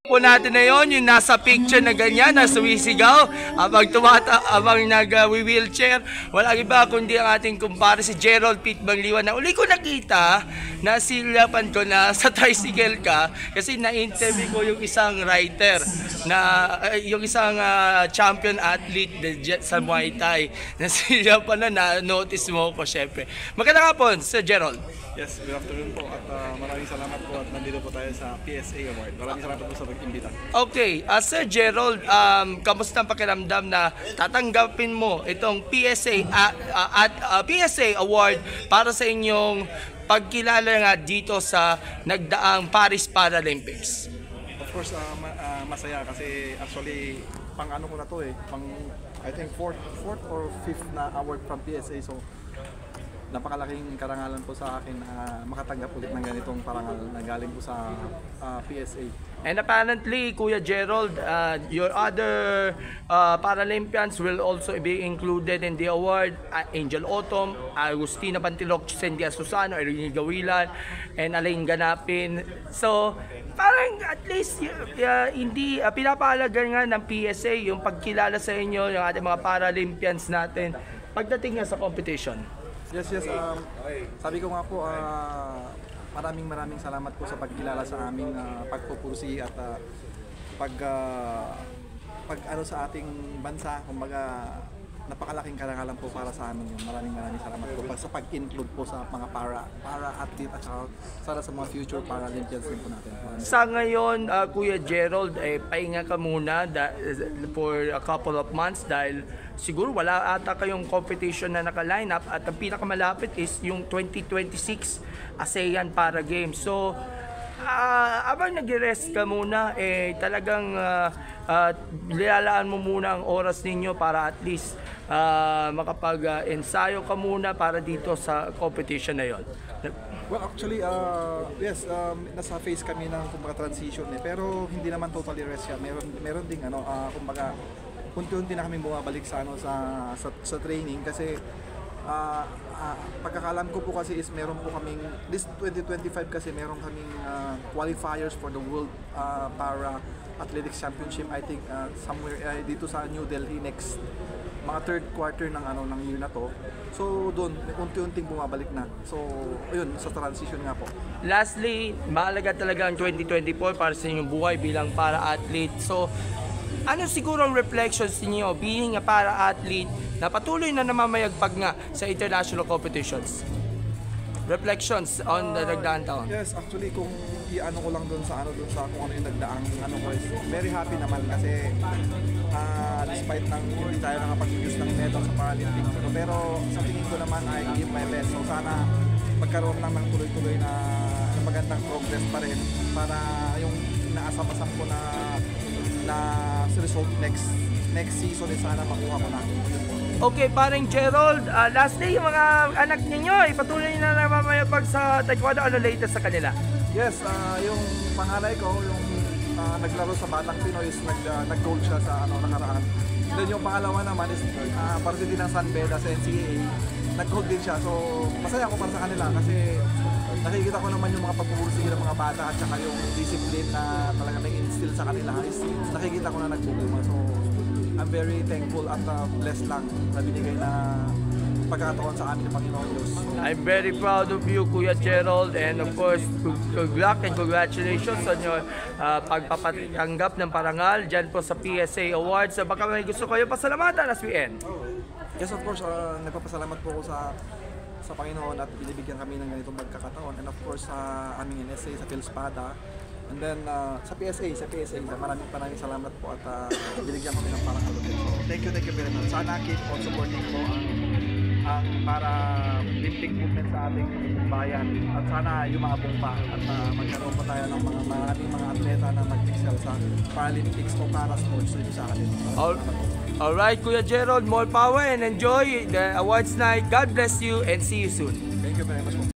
Po natin na yon, yung nasa picture na ganyan, na sumisigaw, abang nag-wheelchair. Walang iba kundi ang ating kumpare si Gerald Pete Bangliwan na uli ko nakita na silapan ko na sa tricycle ka kasi na-interview ko yung isang writer na yung isang champion athlete sa Muay Thai na silapan na notice mo ko syempre. Magandang hapon, Sir Gerald. Yes, good afternoon po at maraming salamat po at nandito po tayo sa PSA Award. Maraming salamat po sa pag-imbita. Okay, Sir Gerald, kamusta ang pakiramdam na tatanggapin mo itong PSA Award para sa inyong pagkilala nga dito sa nagdaang Paris Paralympics? Of course, masaya kasi actually pang ano ko na to pang I think fourth or fifth na award from PSA, so napakalaking karangalan po sa akin na makatanggap ulit ng ganitong parangal na galing po sa PSA. And apparently, Kuya Gerald, your other Paralympians will also be included in the award. Angel Autumn, Agustina Pantiloc, Cynthia Susano, Irene Gawilan, and Alain Ganapin. So, parang at least hindi pinapahalaga nga ng PSA yung pagkilala sa inyo, yung ating mga Paralympians natin pagdating nga sa competition. Yes. Sabi ko nga po, maraming salamat po sa pagkilala sa aming pagpupursi at pag ano sa ating bansa. Kumbaga, napakalaking karangalan po para sa amin yun. Maraming salamat po sa pag-include po sa mga para-athlete at saka sa mga future Paralympians din po natin. Sa ngayon, Kuya Gerald, pahinga ka muna for a couple of months dahil siguro wala ata kayong competition na naka-line up at ang pinakamalapit is yung 2026 ASEAN Para Games. So, abang nag-rest ka muna, talagang nilalaan mo muna ang oras ninyo para at least makapag-ensayo ka muna para dito sa competition na yon. Well, actually, yes, nasa phase kami ng kumbaga transition pero hindi naman totally rest yan. Meron ding kumbaga unti-unti na kami bumabalik sa sa training kasi pagkakalam ko po kasi is meron po kaming this 2025 kasi meron kaming qualifiers for the World Para Athletics Championship, I think somewhere dito sa New Delhi next mga third quarter ng year na to. So doon unti-unting bumabalik na. So ayun, sa transition nga po. Lastly, mahalaga talaga ang 2024 para sa inyong buhay bilang para-athlete. So ano siguro ang reflections niyo being a para-athlete na patuloy na namamayagpag nga sa international competitions? Reflections on the nagdaang taon. Yes, actually kung i-ano ko lang doon sa kung ano yung nagdaang ko is very happy naman kasi despite ng hindi tayo nakapag-use ng medal sa Paralympics, pero sa tingin ko naman ay give my best. So sana magkaroon lang ng tuloy-tuloy na magandang progress pa rin para yung inaasam-asam ko na result next season sana makuha ko na. Okay, parang Gerald, lastly, yung mga anak ninyo, ipatuloy na namamayapag sa taekwondo, ano latest sa kanila? Yes, yung panganay ko, yung naglaro sa Batang Pinoy is nag-gold siya sa nakaraan. Then yung pangalawa naman is parte din ng San Beda sa NCAA, nag-gold din siya. So masaya ako para sa kanila kasi nakikita ko naman yung mga pagpupursige ng mga bata at saka yung discipline na talaga nag-instill sa kanila is nakikita ko na nagbubunga. So I'm very thankful at blessed lang na binigay na pagkakataon sa amin ng Panginoon Diyos. I'm very proud of you, Kuya Gerald, and of course, good luck and congratulations on your pagpapatanggap ng parangal dyan po sa PSA Awards. Baka may gusto kayo pasalamatan as we end. Yes, of course, nagpapasalamat po ako sa Panginoon at binibigyan kami ng ganitong pagkakataon, and of course sa aming NSA, sa Philspada, and then sa PSA, maraming salamat po at binigyan kami ng parangal. So, thank you very much. Sana keep on supporting po ang Paralympic movement sa ating bayan at sana yumabong pa at magkaroon pa tayo ng mga atleta na mag-excel sa Paralympics o para sports sa atin. Alright, Kuya Gerald, more power and enjoy the awards night. God bless you and see you soon.